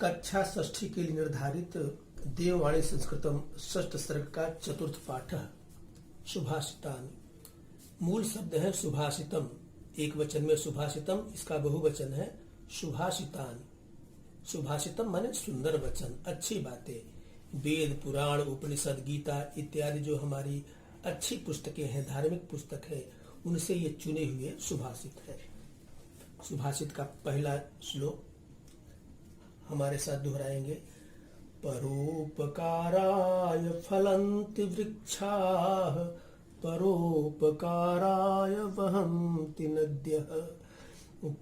कक्षा षष्ठी के लिए निर्धारित देववाणी संस्कृतम षष्ठ सर्ग का चतुर्थ पाठ सुभाषितानि। मूल शब्द है सुभाषितम, एक वचन में सुभाषितम, इसका बहुवचन है सुभाषितानि। सुभाषितम माने सुंदर वचन, अच्छी बातें। वेद, पुराण, उपनिषद, गीता इत्यादि जो हमारी अच्छी पुस्तकें हैं, धार्मिक पुस्तक है, उनसे ये चुने हुए सुभाषित है। सुभाषित का पहला श्लोक हमारे साथ दोहराएंगे। परोपकाराय फलन्ति वृक्षाः, परोपकाराय वहन्ति नद्यः,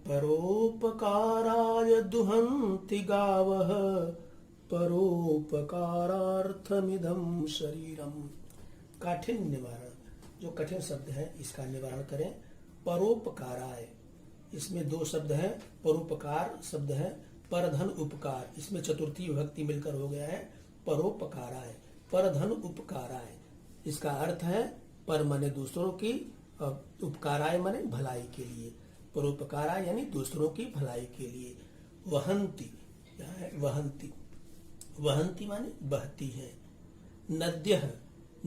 परोपकाराय दुहन्ति गावः, परोपकारार्थमिदं शरीरम। काठिन्य निवारण, जो कठिन शब्द है इसका निवारण करें। परोपकाराय, इसमें दो शब्द हैं। परोपकार शब्द है, परधन उपकार, इसमें चतुर्थी विभक्ति मिलकर हो गया है परोपकाराय। परधन उपकाराय, इसका अर्थ है पर माने दूसरों की, उपकाराय माने भलाई के लिए। परोपकाराय यानी दूसरों की भलाई के लिए। वहंती, वहंती, वहंती माने बहती है। नद्यः,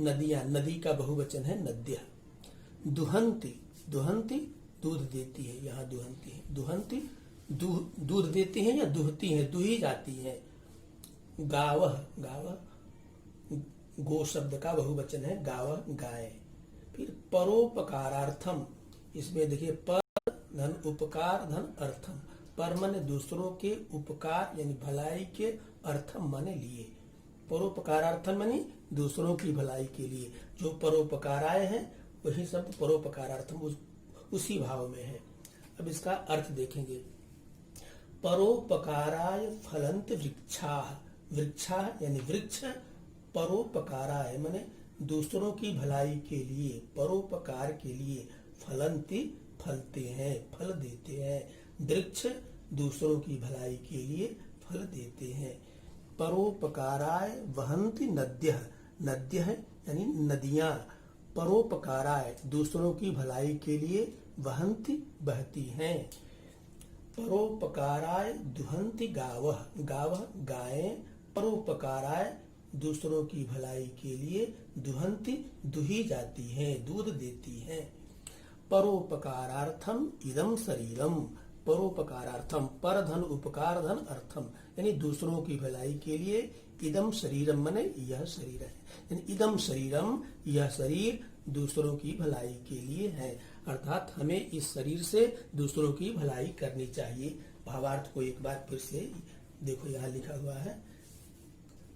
नदियां, नदी का बहुवचन है नद्यः। दुहंती, दुहंती दूध देती है, यहाँ दुहंती है। दुहंती दूध देती है या दुहती है, दुही जाती है। गावः, गावः गो शब्द का बहुवचन है गावः, गाय। फिर परोपकारार्थम, इसमें देखिए पर धन उपकार धन अर्थम। पर माने दूसरों के उपकार यानी भलाई के, अर्थम माने लिए। परोपकारार्थम माने दूसरों की भलाई के लिए। जो परोपकाराय है वही शब्द परोपकारार्थम उसी भाव में है। अब इसका अर्थ देखेंगे। परोपकाराय फलन्ति वृक्षाः, वृक्षाः यानी वृक्ष। परोपकाराय माने दूसरों की भलाई के लिए, परोपकार के लिए। फलन्ति फलते हैं, फल देते हैं। वृक्ष दूसरों की भलाई के लिए फल देते हैं। परोपकाराय वहन्ति नद्यः, नद्यः यानी नदियां। परोपकाराय दूसरों की भलाई के लिए, वहन्ति बहती हैं। परोपकाराय दुहन्ति गावः, गावः गायें। परोपकाराय दूसरों की भलाई के लिए, दुहन्ति दुही जाती हैं, दूध देती हैं। परोपकारार्थम इदं शरीरम, परोपकारार्थम पर धन उपकार धन अर्थम यानी दूसरों की भलाई के लिए। इदम शरीरम माने यह शरीर है, यानी इदम शरीरम यह शरीर दूसरों की भलाई के लिए है। अर्थात हमें इस शरीर से दूसरों की भलाई करनी चाहिए। भावार्थ को एक बार फिर से देखो, यहाँ लिखा हुआ है,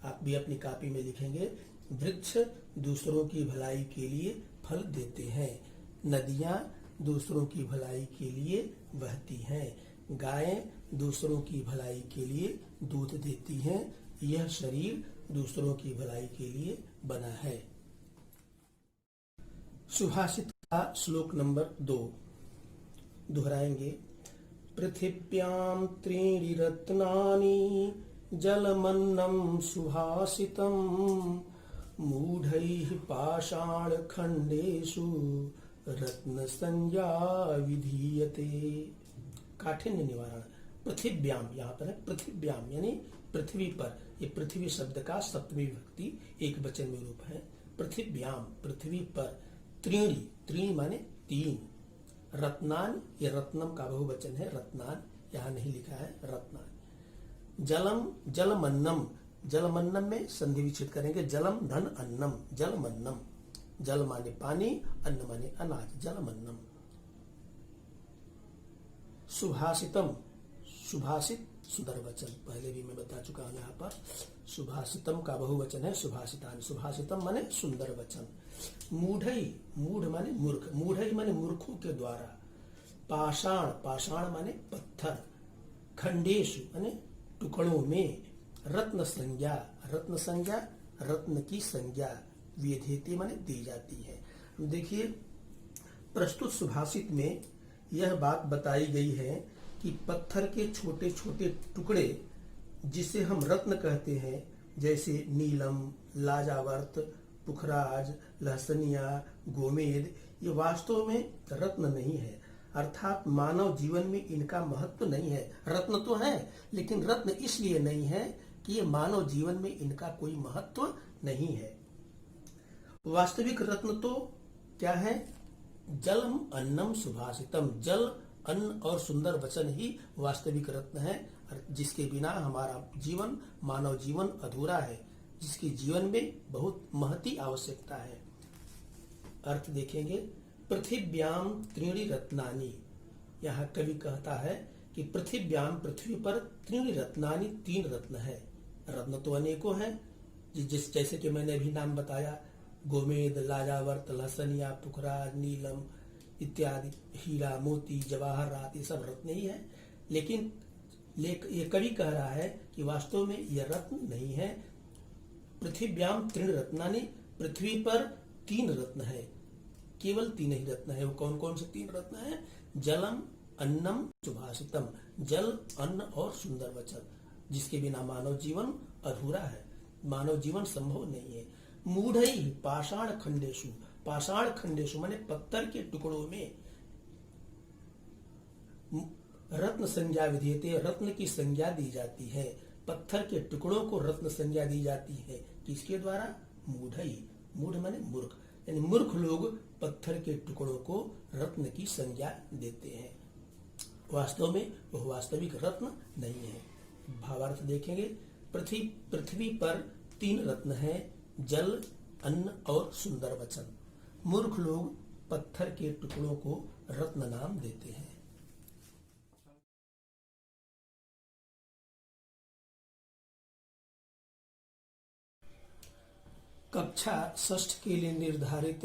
आप भी अपनी कॉपी में लिखेंगे। वृक्ष दूसरों की भलाई के लिए फल देते हैं। नदियां दूसरों की भलाई के लिए बहती हैं। गायें दूसरों की भलाई के लिए दूध देती हैं। यह शरीर दूसरों की भलाई के लिए बना है। सुभाषित का श्लोक नंबर 2 दोहराएंगे। पृथिव्यां त्रीणि रत्नानि जलमन्नं सुभाषितं, मूढ़ैः पाषाणखण्डेषु रत्न संज्ञा विधीयते। काठिन्य निवारण। पृथिव्याम, यहाँ पर है पृथिव्याम यानी पृथ्वी पर। ये पृथ्वी शब्द का सप्तमी विभक्ति एक वचन में रूप है। पृथिव्याम पृथ्वी पर। त्रीणि, त्रीणि माने तीन। रत्नान, ये रत्नम का बहुवचन है, रत्नान यहाँ नहीं लिखा है, रत्नान। जलम, जलमन्नम, जलमन्नम में संधि विच्छेद करेंगे। जलम धन अन्नम, जलमन्नम। जल माने पानी, अन्न माने अनाज, जलमन्नम। सुभाषितम, सुभाषित सुंदर वचन, पहले भी मैं बता चुका हूं। यहाँ पर सुभाषितम का बहुवचन है सुभाषितानि। सुभाषितम माने सुंदर वचन। मूढ़ई, मूढ़ माने मूर्ख, मूढ़ई माने मूर्खों के द्वारा। पाषाण, पाषाण माने पत्थर। खंडेशु माने टुकड़ों में। रत्न संज्ञा, रत्न संज्ञा रत्न की संज्ञा। विधेयते माने दी जाती है। देखिए, प्रस्तुत सुभाषित में यह बात बताई गई है कि पत्थर के छोटे छोटे टुकड़े जिसे हम रत्न कहते हैं, जैसे नीलम, लाजावर्त, पुखराज, लहसनिया, गोमेद, ये वास्तव में रत्न नहीं है। अर्थात मानव जीवन में इनका महत्व नहीं है। रत्न तो है, लेकिन रत्न इसलिए नहीं है कि ये मानव जीवन में इनका कोई महत्व नहीं है। वास्तविक रत्न तो क्या है? जलम अन्नम सुभाषितम। जल, अन्न और सुंदर वचन ही वास्तविक रत्न है, जिसके बिना हमारा जीवन, मानव जीवन अधूरा है, जिसके जीवन में बहुत महती आवश्यकता है। अर्थ देखेंगे, पृथिव्याम त्रीणि रत्नानि। यहाँ कवि कहता है कि पृथिव्याम, पृथ्वी पर, त्रीणि रत्नानि, तीन रत्न है। रत्न तो अनेकों हैं, जैसे कि मैंने अभी नाम बताया, गोमेद, लाजावर्त, लहसनिया, पुखराज, नीलम इत्यादि, हीरा, मोती, जवाहरात, ये सब रत्न ही है। लेकिन ये कवि कह रहा है कि वास्तव में यह रत्न नहीं है। पृथिव्याम त्रीण रत्नानि, पृथ्वी पर तीन रत्न है, केवल तीन ही रत्न है। वो कौन कौन से तीन रत्न है? जलम, अन्नम, सुभाषितम। जल, अन्न और सुंदर वचन, जिसके बिना मानव जीवन अधूरा है, मानव जीवन संभव नहीं है। मूढ़ई पाषाण खंडेशु। पाषाण खंडेशु माने पत्थर के टुकड़ों में रत्न संज्ञा विधीयते, रत्न की संज्ञा दी जाती है। पत्थर के टुकड़ों को रत्न संज्ञा दी जाती है, किसके द्वारा? मूढ़ई। मूढ़ माने मूर्ख, यानी मूर्ख लोग पत्थर के टुकड़ों को रत्न की संज्ञा देते हैं। वास्तव में वह वास्तविक रत्न नहीं है। भावार्थ देखेंगे, पृथ्वी पर तीन रत्न हैं, जल, अन्न और सुंदर वचन। मूर्ख लोग पत्थर के टुकड़ों को रत्न नाम देते हैं। कक्षा षष्ठ के लिए निर्धारित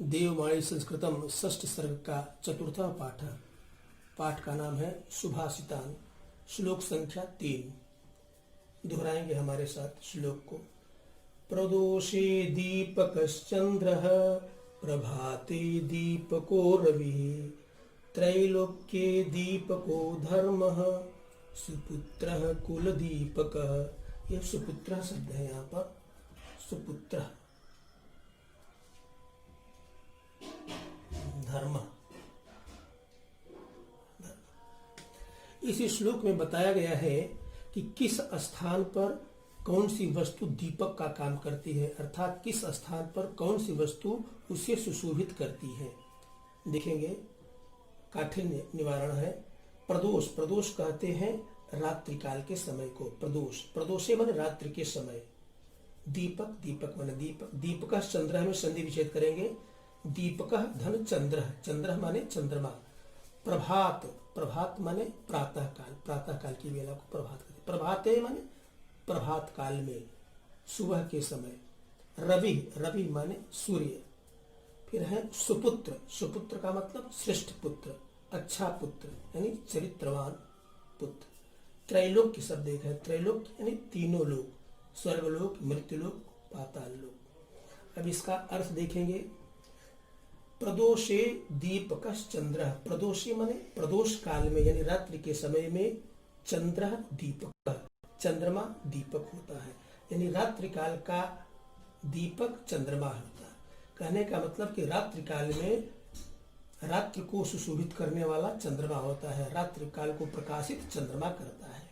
देववाणी संस्कृतम षष्ठ सर्ग का चतुर्थ पाठ। पाठ का नाम है सुभाषितान। श्लोक संख्या 3 दोहराएंगे हमारे साथ श्लोक को। प्रदोषे दीपकश्चंद्रः, प्रभाते दीपको रविः, त्रैलोक्ये दीपको धर्मः, सुपुत्रः कुलदीपकः। यह सुपुत्र शब्द है यहाँ पर, सुपुत्र, धर्म। इस श्लोक में बताया गया है कि किस स्थान पर कौन सी वस्तु दीपक का काम करती है, अर्थात किस स्थान पर कौन सी वस्तु उसे सुशोभित करती है। देखेंगे, काठिन्य निवारण है। प्रदोष, प्रदोष कहते हैं रात्रि काल के समय को। प्रदोष, प्रदोषे माने रात्रि के समय। दीपक, दीपक माने दीपक। दीपक चंद्र में संधि विच्छेद करेंगे। दीपक धन चंद्र, चंद्र माने चंद्रमा। प्रभात, प्रभात माने प्रातः काल, प्रातः काल की वेला को प्रभात कहते हैं। प्रभाते माने प्रभात काल में, सुबह के समय। रवि, रवि माने सूर्य। फिर है सुपुत्र, सुपुत्र का मतलब श्रेष्ठ पुत्र, अच्छा पुत्र, यानी चरित्रवान पुत्र। त्रैलोक्य शब्द एक है, त्रैलोक्य यानी तीनों लोक, स्वर्गलोक, मृत्युलोक, पाताल लोक। अब इसका अर्थ देखेंगे। प्रदोषे दीपकश्चंद्र, प्रदोषे माने प्रदोष काल में यानी रात्रि के समय में, चंद्र दीपक, चंद्रमा दीपक होता है, यानी रात्रि काल का दीपक चंद्रमा होता है। कहने का मतलब कि रात्रि काल में रात्रि को सुशोभित करने वाला चंद्रमा होता है, रात्रि काल को प्रकाशित चंद्रमा करता है।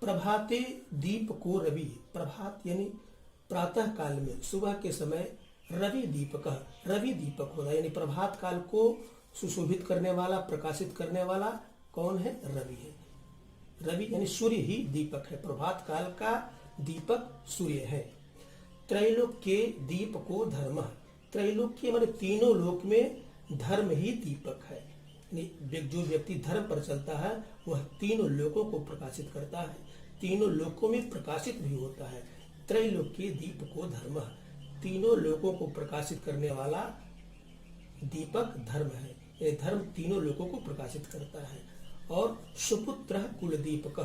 प्रभाते दीप को रवि, प्रभात यानी प्रातः काल में, सुबह के समय रवि दीपक, रवि दीपक होता है, यानी प्रभात काल को सुशोभित करने वाला, प्रकाशित करने वाला कौन है? रवि है। रवि यानी सूर्य ही दीपक है, प्रभात काल का दीपक सूर्य है। त्रैलोक्य दीपको धर्म, त्रैलोक्य माने तीनों लोक में धर्म ही दीपक है, यानी जो व्यक्ति धर्म पर चलता है वह तीनों लोकों को प्रकाशित करता है, तीनों लोकों में प्रकाशित भी होता है। त्रैलोक्य दीपको धर्म, तीनों लोकों को प्रकाशित करने वाला दीपक धर्म है, ये धर्म तीनों लोकों को प्रकाशित करता है। और सुपुत्र कुल दीपक,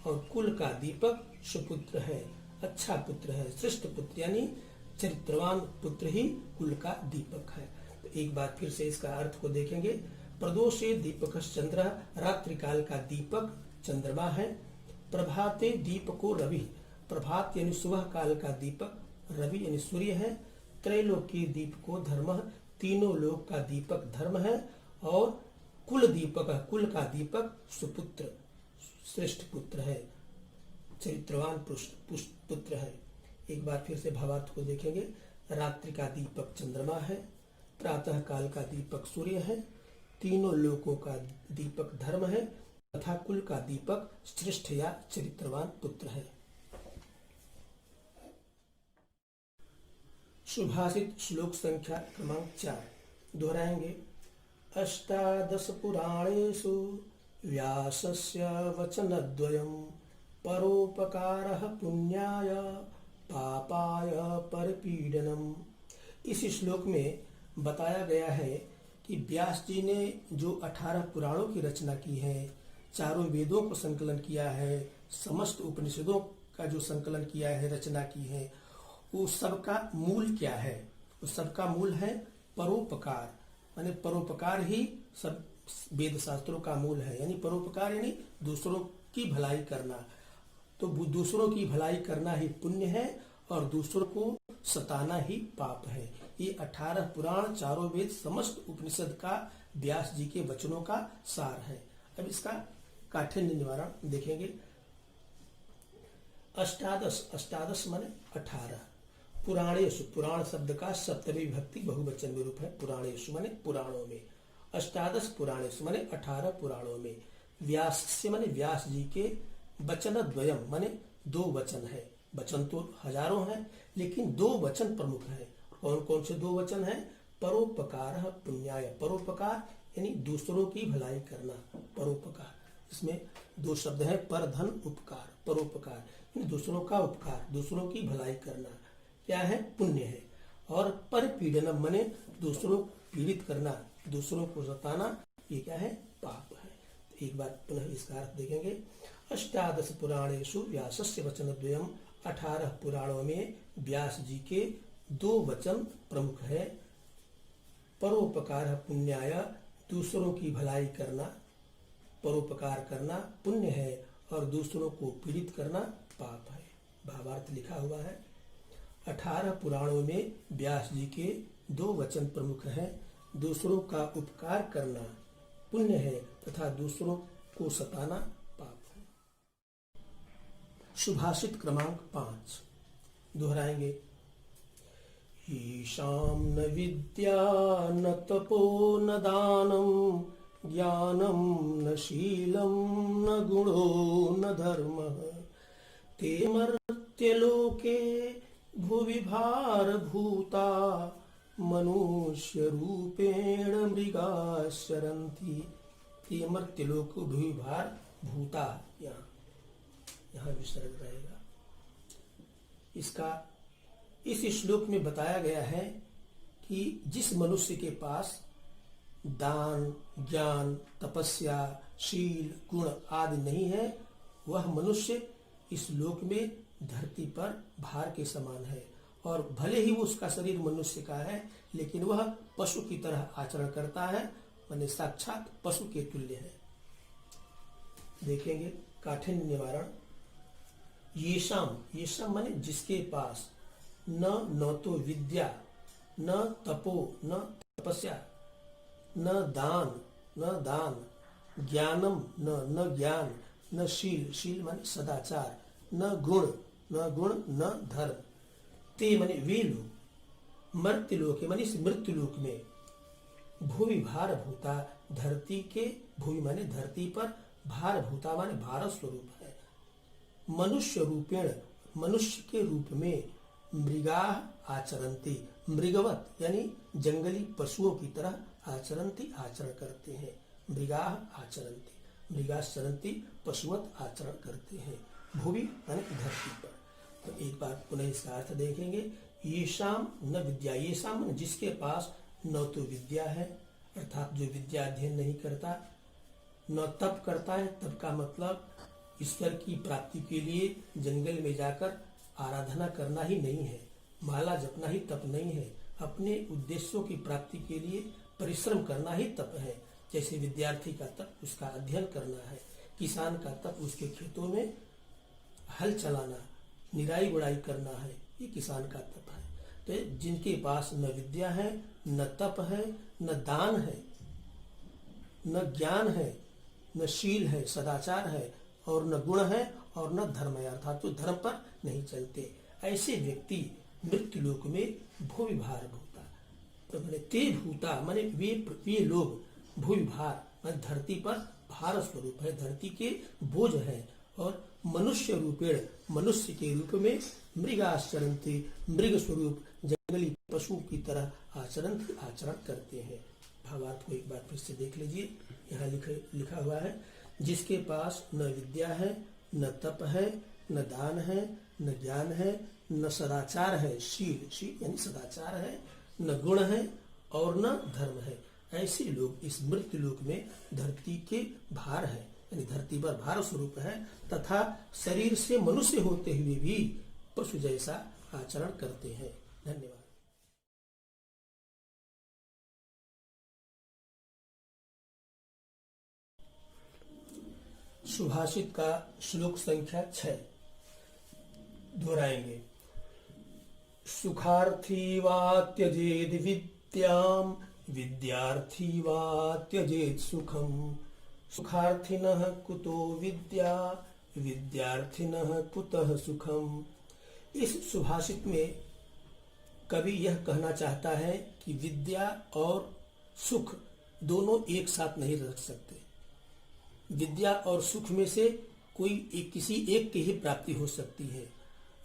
और कुल का दीपक सुपुत्र है, अच्छा पुत्र है, श्रेष्ठ पुत्र यानी चरित्रवान पुत्र ही कुल का दीपक है। तो एक बार फिर से इसका अर्थ को देखेंगे। प्रदोषे दीपक चंद्र, रात्रि काल का दीपक चंद्रमा है। प्रभाते दीपको रवि, प्रभात यानी सुबह काल का दीपक रवि यानी सूर्य है। त्रैलोक्य दीपको धर्म, तीनों लोक का दीपक धर्म है। और कुल दीपक, कुल का दीपक सुपुत्र, श्रेष्ठ पुत्र है, चरित्रवान पुत्र है। एक बार फिर से भावार्थ को देखेंगे। रात्रि का दीपक चंद्रमा है, प्रातः काल का दीपक सूर्य है, तीनों लोकों का दीपक धर्म है तथा कुल का दीपक श्रेष्ठ या चरित्रवान पुत्र है। सुभाषित श्लोक संख्या क्रमांक 4 दोहराएंगे। अष्टादश पुराणेषु व्यासस्य वचनद्वयम् परोपकारः पुण्याय पापाय परपीडनम्। इस श्लोक में बताया गया है कि व्यास जी ने जो 18 पुराणों की रचना की है, चारों वेदों को संकलन किया है, समस्त उपनिषदों का जो संकलन किया है, रचना की है, वो सबका मूल क्या है? उस सबका मूल है परोपकार। यानी परोपकार ही सब वेद शास्त्रों का मूल है। यानी परोपकार यानी दूसरों की भलाई करना। तो दूसरों की भलाई करना ही पुण्य है और दूसरों को सताना ही पाप है। ये 18 पुराण, चारों वेद, समस्त उपनिषद का व्यास जी के वचनों का सार है। अब इसका काठिन्य निवारण देखेंगे। अष्टादश, अष्टादश माने 18। पुराणेषु, पुराण शब्द का सप्तमी विभक्ति बहुवचन में रूप है। पुराणेषु माने पुराणों में। अष्टादश पुराणेषु माने 18 पुराणों में। व्यास से माने व्यास जी के वचन द्वयम माने 2 वचन है। वचन तो हजारों हैं लेकिन 2 वचन प्रमुख है। कौन कौन से 2 वचन हैं? परोपकार पुण्याय। परोपकार यानी दूसरों की भलाई करना, परोपकार। इसमें 2 शब्द है, पर धन उपकार। परोपकार यानी दूसरों का उपकार, दूसरों की भलाई करना क्या है? पुण्य है। और परपीडनम माने दूसरों को पीड़ित करना, दूसरों को सताना, ये क्या है? पाप है। तो एक बार पुनः इसका अर्थ देखेंगे। अष्टादश पुराणेषु व्यासस्य वचनद्वयम्। 18 पुराणों में व्यास जी के 2 वचन प्रमुख है। परोपकार पुण्याय, दूसरों की भलाई करना, परोपकार करना पुण्य है और दूसरों को पीड़ित करना पाप है। भावार्थ लिखा हुआ है। 18 पुराणों में व्यास जी के 2 वचन प्रमुख हैं। दूसरों का उपकार करना पुण्य है तथा दूसरों को सताना पाप है। सुभाषित क्रमांक 5 दोहराएंगे। ईशाम न विद्या न तपो न दानम ज्ञानम न शीलम न गुणो न धर्म ते मर्त्यलोके भुवि भारभूता मनुष्य रूपेण मृगा शरन्ति। ये मर्त्यलोक भुवि भार भूता, यहाँ विसर्ग रहेगा। इसका इस श्लोक में बताया गया है कि जिस मनुष्य के पास दान, ज्ञान, तपस्या, शील, गुण आदि नहीं है, वह मनुष्य इस लोक में धरती पर भार के समान है। और भले ही वो उसका शरीर मनुष्य का है लेकिन वह पशु की तरह आचरण करता है, माने साक्षात पशु के तुल्य है। देखेंगे काठिन्य निवारण। येषाम, येषाम माने जिसके पास न तो विद्या, न तपो न तपस्या, न दान, ज्ञानम न ज्ञान, न शील, शील माने सदाचार, न गुण न धर्म। ते माने वे लोग, मर्त्यलोक माने इस मृत्युलोक में, भूमि भार भूता, धरती के, भूमि माने धरती पर, भार भूता माने भारत स्वरूप है, मनुष्य रूपेण मनुष्य के रूप में, मृगा आचरन्ति मृगवत यानी जंगली पशुओं की तरह, आचरन्ति आचरण करते हैं, मृगा आचरन्ति मृगाचरन्ति पशुवत आचरण करते हैं, भूमि यानी धरती पर। तो एक बार पुनः इसका अर्थ देखेंगे। येषाम न विद्या, येषाम जिसके पास न तो विद्या है अर्थात जो विद्या अध्ययन नहीं करता, न तप करता है, तप का मतलब ईश्वर की प्राप्ति के लिए जंगल में जाकर आराधना करना ही नहीं है, माला जपना ही तप नहीं है, अपने उद्देश्यों की प्राप्ति के लिए परिश्रम करना ही तप है। जैसे विद्यार्थी का तप उसका अध्ययन करना है, किसान का तप उसके खेतों में हल चलाना, निराई गुड़ाई करना है, ये किसान का तप है। तो जिनके पास न विद्या है, न तप है, न दान है, न ज्ञान है, न शील है, सदाचार है, और न गुण है, और न धर्म है, अर्थात जो धर्म पर नहीं चलते, ऐसे व्यक्ति मृत्यु लोक में भूविभार भूता, तो मैंने ते भूता माने वे लोग भूविभार माने धरती पर भार स्वरूप है, धरती के बोझ है, और मनुष्य रूपेण मनुष्य के रूप में मृगाश्चरन्ति मृग स्वरूप जंगली पशु की तरह आचरण करते हैं। भावार्थ को एक बार फिर से देख लीजिए। यहाँ लिखा हुआ है, जिसके पास न विद्या है, न तप है, न दान है, न ज्ञान है, न सदाचार है, शील यानी सदाचार है, न गुण है, और न धर्म है, ऐसे लोग इस मृत्यु लोक में धरती के भार है, यानी धरती पर भार स्वरूप है, तथा शरीर से मनुष्य होते हुए भी पशु जैसा आचरण करते हैं। धन्यवाद। सुभाषित का श्लोक संख्या 6 दोहराएंगे। सुखार्थी वा त्यजेद विद्याम, विद्यार्थी वा त्यजेद सुखम, सुखार्थिनः कुतो विद्या, विद्यार्थिनः कुतः सुखम। इस सुभाषित में कवि यह कहना चाहता है कि विद्या और सुख दोनों एक साथ नहीं रख सकते। विद्या और सुख में से किसी एक की ही प्राप्ति हो सकती है।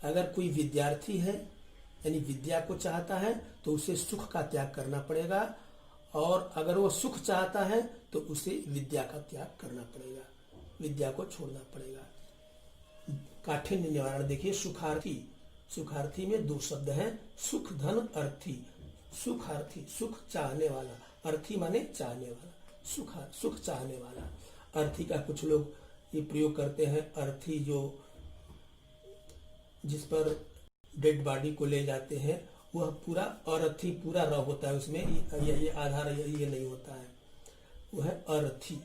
अगर कोई विद्यार्थी है यानी विद्या को चाहता है तो उसे सुख का त्याग करना पड़ेगा, और अगर वो सुख चाहता है तो उसे विद्या का त्याग करना पड़ेगा, विद्या को छोड़ना पड़ेगा। काठिन्य निवारण देखिए। सुखार्थी में 2 शब्द हैं, सुख धन अर्थी। सुखार्थी सुख चाहने वाला, अर्थी माने चाहने वाला, सुख चाहने वाला। अर्थी का कुछ लोग ये प्रयोग करते हैं, अर्थी जो जिस पर डेड बॉडी को ले जाते हैं वह पूरा अर्थी पूरा रह होता है, उसमें ये आधार ये नहीं होता है, वह अर्थी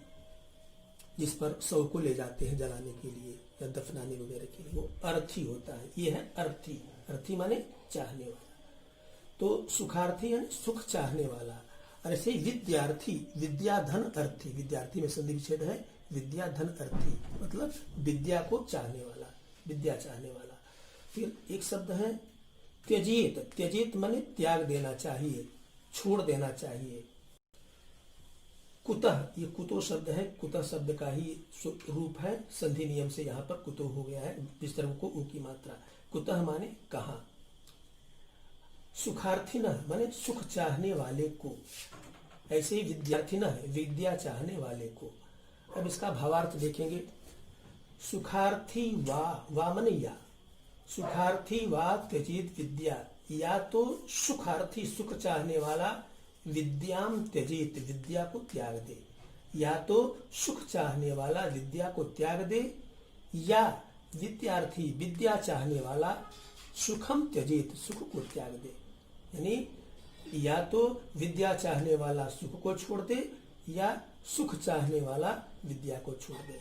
जिस पर शव को ले जाते हैं जलाने के लिए या दफनाने वगैरह के लिए, वो अर्थी होता है। ये है अर्थी। अर्थी माने चाहने वाला। तो सुखार्थी यानी सुख चाहने वाला। और ऐसे विद्यार्थी, विद्या धन अर्थी, विद्यार्थी में संधि विच्छेद है, विद्या धन अर्थी मतलब विद्या को चाहने वाला, विद्या चाहने वाला। फिर एक शब्द है त्यजेत। त्यजेत माने त्याग देना चाहिए, छोड़ देना चाहिए। कुतः, ये कुतो शब्द है, कुतः शब्द का ही रूप है, संधि नियम से यहाँ पर कुतो हो गया है, विसर्ग को ऊ की मात्रा। कुतः माने कहाँ। सुखार्थिनः माने सुख चाहने वाले को, ऐसे ही विद्यार्थिनः विद्या चाहने वाले को। अब इसका भावार्थ देखेंगे। सुखार्थी वा माने या, सुखार्थी वा त्यजेत विद्या, या तो सुखार्थी सुख चाहने वाला विद्याम त्यजेत विद्या को त्याग दे, या तो सुख चाहने वाला विद्या को त्याग दे, या विद्यार्थी विद्या चाहने वाला सुखम त्यजेत सुख को त्याग दे। यानी या तो विद्या चाहने वाला सुख को छोड़ दे या सुख चाहने वाला विद्या को छोड़ दे।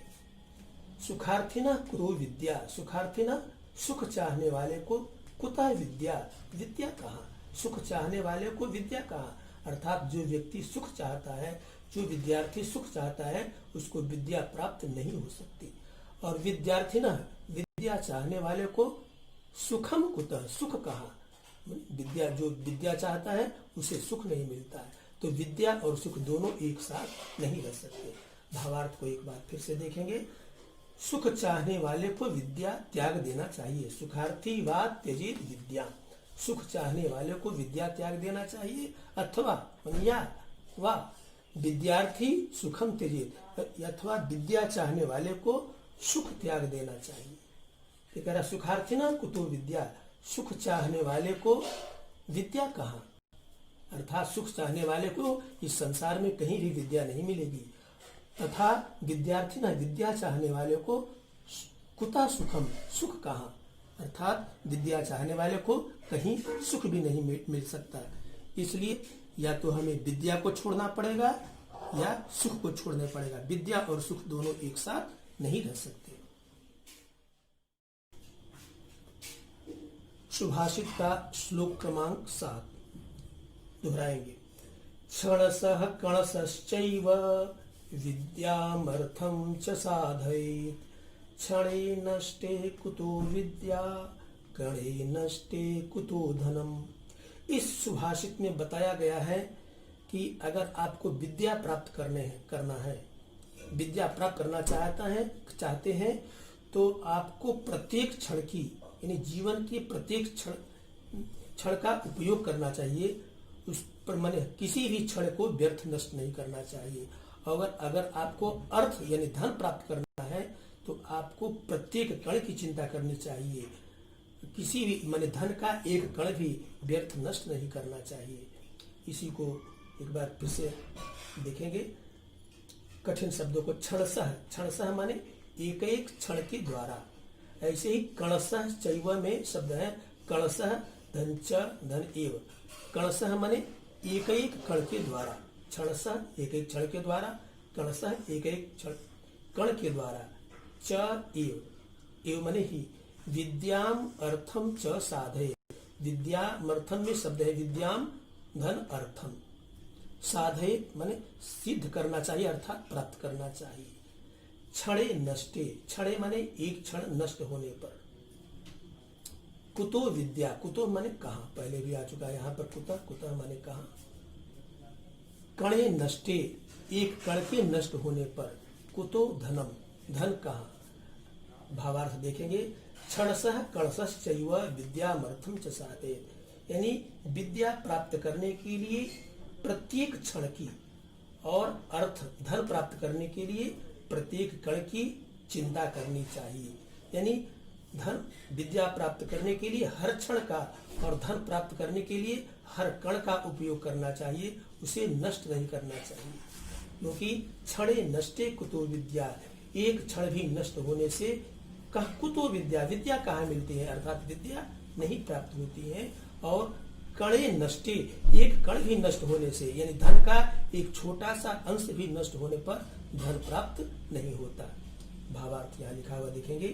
सुखार्थिना कुतो विद्या, सुखार्थिना सुख चाहने वाले को कुतः विद्या, विद्या कहाँ, सुख चाहने वाले को विद्या कहाँ। अर्थात जो व्यक्ति सुख चाहता है, जो विद्यार्थी सुख चाहता है, उसको विद्या प्राप्त नहीं हो सकती। और विद्यार्थी न विद्या चाहने वाले को सुखम कुतः, सुख कहाँ, विद्या जो विद्या चाहता है उसे सुख नहीं मिलता है। तो विद्या और सुख दोनों एक साथ नहीं रह सकते। भावार्थ को एक बार फिर से देखेंगे। सुख चाहने वाले को विद्या त्याग देना चाहिए। सुखार्थी वा त्यजेत विद्या, सुख चाहने वाले को विद्या त्याग देना चाहिए, अथवा या वा विद्यार्थी सुखम त्यजेत, अथवा विद्या चाहने वाले को सुख त्याग देना चाहिए। तो कह रहा सुखार्थी ना कुतो विद्या, सुख चाहने वाले को विद्या कहाँ, अर्थात सुख चाहने वाले को इस संसार में कहीं भी विद्या नहीं मिलेगी। तथा विद्यार्थी ना विद्या चाहने वाले को कुता सुखम, सुख कहाँ, अर्थात विद्या चाहने वाले को कहीं सुख भी नहीं मिल सकता। इसलिए या तो हमें विद्या को छोड़ना पड़ेगा या सुख को छोड़ना पड़ेगा। विद्या और सुख दोनों एक साथ नहीं रह सकते। सुभाषित का श्लोक क्रमांक 7 दोहराएंगे। क्षणसः कणसश्चैव विद्यामर्थं च साधयेत् क्षणे नष्टे कुतो विद्या कणे नष्टे कुतो धनम। इस सुभाषित में बताया गया है कि अगर आपको विद्या प्राप्त करना है, विद्या प्राप्त करना चाहते हैं तो आपको प्रत्येक क्षण की यानी जीवन के प्रत्येक क्षण का उपयोग करना चाहिए। उस पर माने किसी भी क्षण को व्यर्थ नष्ट नहीं करना चाहिए। और अगर आपको अर्थ यानी धन प्राप्त करना है तो आपको प्रत्येक कण की चिंता करनी चाहिए। किसी भी माने धन का एक कण भी व्यर्थ नष्ट नहीं करना चाहिए। इसी को एक बार फिर से देखेंगे कठिन शब्दों को। क्षणशः माने एक एक क्षण के द्वारा। ऐसे ही कणशः चैव में शब्द है कणशः धन च धन एव। कणशः माने एक एक कण के द्वारा, क्षणशः एक एक क्षण के द्वारा, कणशः एक एक कण के द्वारा, च एव माने ही। विद्याम अर्थम च साधये। विद्यामर्थम में शब्द है विद्याम धन अर्थम। साधये माने सिद्ध करना चाहिए अर्थात प्राप्त करना चाहिए। क्षणे नष्टे, क्षणे माने एक क्षण नष्ट होने पर। कुतो विद्या, कुतो माने कहां, पहले भी आ चुका है यहाँ पर कुतः, कुतः माने कहां। कणे नष्टे, एक कण के नष्ट होने पर। कुतो धनम, धन कहां। भावार्थ देखेंगे क्षणशः कणशश्चैव विद्यामर्थम च साधयेत्। यानी विद्या प्राप्त करने के लिए प्रत्येक क्षण की और अर्थ धन प्राप्त करने के लिए प्रत्येक कण की चिंता करनी चाहिए। यानी धन विद्या प्राप्त करने के लिए हर क्षण का और धन प्राप्त करने के लिए हर कण का उपयोग करना चाहिए, उसे नष्ट नहीं करना चाहिए। क्योंकि क्षणे नष्टे कुतो विद्या, एक क्षण भी नष्ट होने से कुतो विद्या, विद्या कहाँ मिलती है, अर्थात विद्या नहीं प्राप्त होती है। और कणे नष्टे, एक कण भी नष्ट होने से यानी धन का एक छोटा सा अंश भी नष्ट होने पर धन प्राप्त नहीं होता। भावार्थ यहाँ लिखा हुआ देखेंगे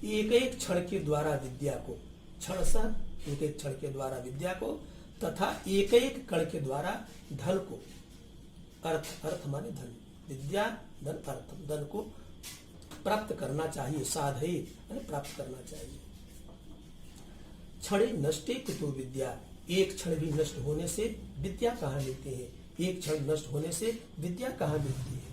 एक एक क्षण के द्वारा विद्या को, क्षणशः एक एक क्षण के द्वारा विद्या को, तथा एक एक कण के द्वारा धन को। अर्थ माने धन, विद्या धन अर्थम, धन को प्राप्त करना चाहिए। साधयेत् माने प्राप्त करना चाहिए। क्षणे नष्टे कुतो विद्या, एक क्षण भी नष्ट होने से विद्या कहाँ मिलती है, एक क्षण नष्ट होने से विद्या कहाँ मिलती है।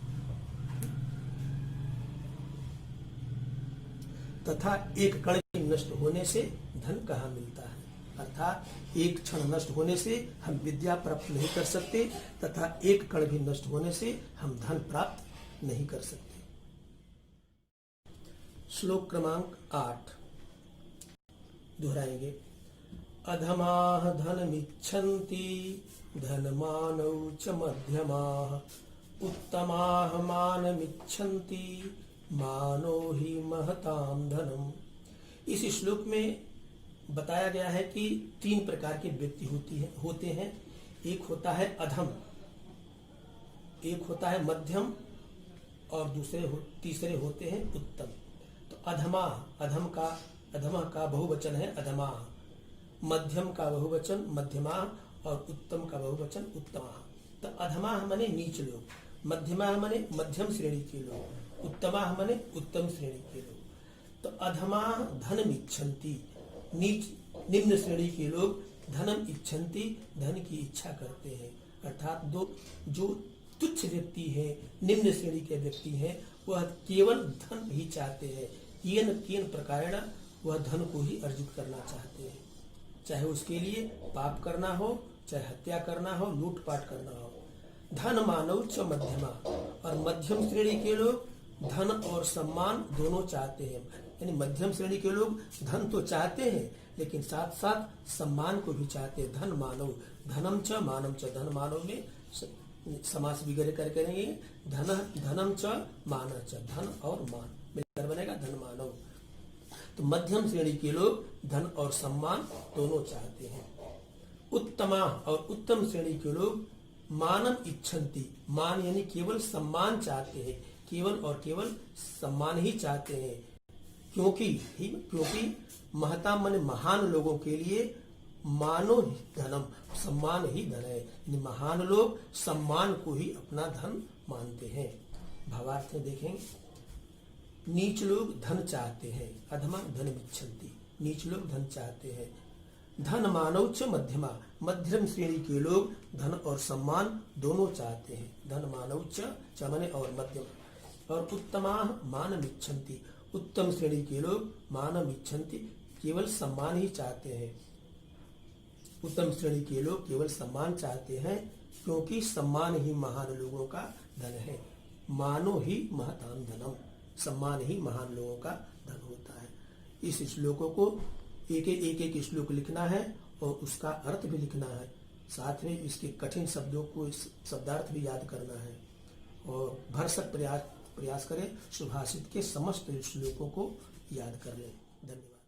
तथा एक कण भी नष्ट होने से धन कहाँ मिलता है। अर्थात एक क्षण नष्ट होने से हम विद्या प्राप्त नहीं कर सकते तथा एक कण भी नष्ट होने से हम धन प्राप्त नहीं कर सकते। श्लोक क्रमांक 8 दोहराएंगे। अधमाः धनमिच्छन्ति धनमानौ च मध्यमाः उत्तमाः मानमिच्छन्ति मानो ही महताम धनम। इस श्लोक में बताया गया है कि 3 प्रकार के व्यक्ति होते हैं। एक होता है अधम, एक होता है मध्यम और तीसरे होते हैं उत्तम। तो अधमा, अधम का बहुवचन है अधमा, मध्यम का बहुवचन मध्यमा और उत्तम का बहुवचन उत्तमा। तो अधमा माने नीच लोग, मध्यमा माने मध्यम श्रेणी के लोग, उत्तमा माने उत्तम श्रेणी के लोग। तो अधमा धनम इच्छन्ति, निम्न श्रेणी के लोग धनम इच्छन्ति, धन की इच्छा करते हैं। अर्थात जो तुच्छ व्यक्ति है, निम्न श्रेणी के व्यक्ति हैं, वह केवल धन ही चाहते हैं। कियन प्रकारेण वह धन को ही अर्जित करना चाहते हैं, चाहे उसके लिए पाप करना हो, चाहे हत्या करना हो, लूटपाट करना हो। धन मानव च मध्यमा, और मध्यम श्रेणी के लोग धन और सम्मान दोनों चाहते हैं। यानी मध्यम श्रेणी के लोग धन तो चाहते हैं लेकिन साथ साथ सम्मान को भी चाहते हैं। धन मानव, धनम च मानम च, धन मानव में समास वगैरह कर करेंगे। धनम च मान च, धन और मान मिलकर बनेगा धन मानव। तो मध्यम श्रेणी के लोग धन और सम्मान दोनों चाहते हैं। उत्तमा और उत्तम श्रेणी के लोग मानम इच्छन्ति, मान यानी केवल सम्मान चाहते हैं, केवल और केवल सम्मान ही चाहते हैं। क्योंकि महता माने महान लोगों के लिए मानो ही धनम, सम्मान ही धन है। महान लोग सम्मान को ही अपना धन मानते हैं। भावार्थ में देखें। नीच लोग धन चाहते हैं, अधमा धन इच्छन्ति। नीच लोग धन चाहते हैं। धन मानव च मध्यमा, मध्यम श्रेणी के लोग धन और सम्मान दोनों चाहते हैं। धन मानव च माने और मध्यम। और उत्तमा मानम इच्छन्ति, उत्तम श्रेणी के लोग मानम इच्छन्ति केवल सम्मान ही चाहते हैं। उत्तम श्रेणी के लोग केवल सम्मान चाहते हैं, क्योंकि सम्मान ही महान लोगों का धन है। मानो ही महतान धनम, सम्मान ही महान लोगों का धन होता है। इस श्लोकों को एक श्लोक लिखना है और उसका अर्थ भी लिखना है, साथ में इसके कठिन शब्दों को शब्दार्थ भी याद करना है और भरसक प्रयास करें सुभाषित के समस्त श्लोकों को याद कर लें। धन्यवाद।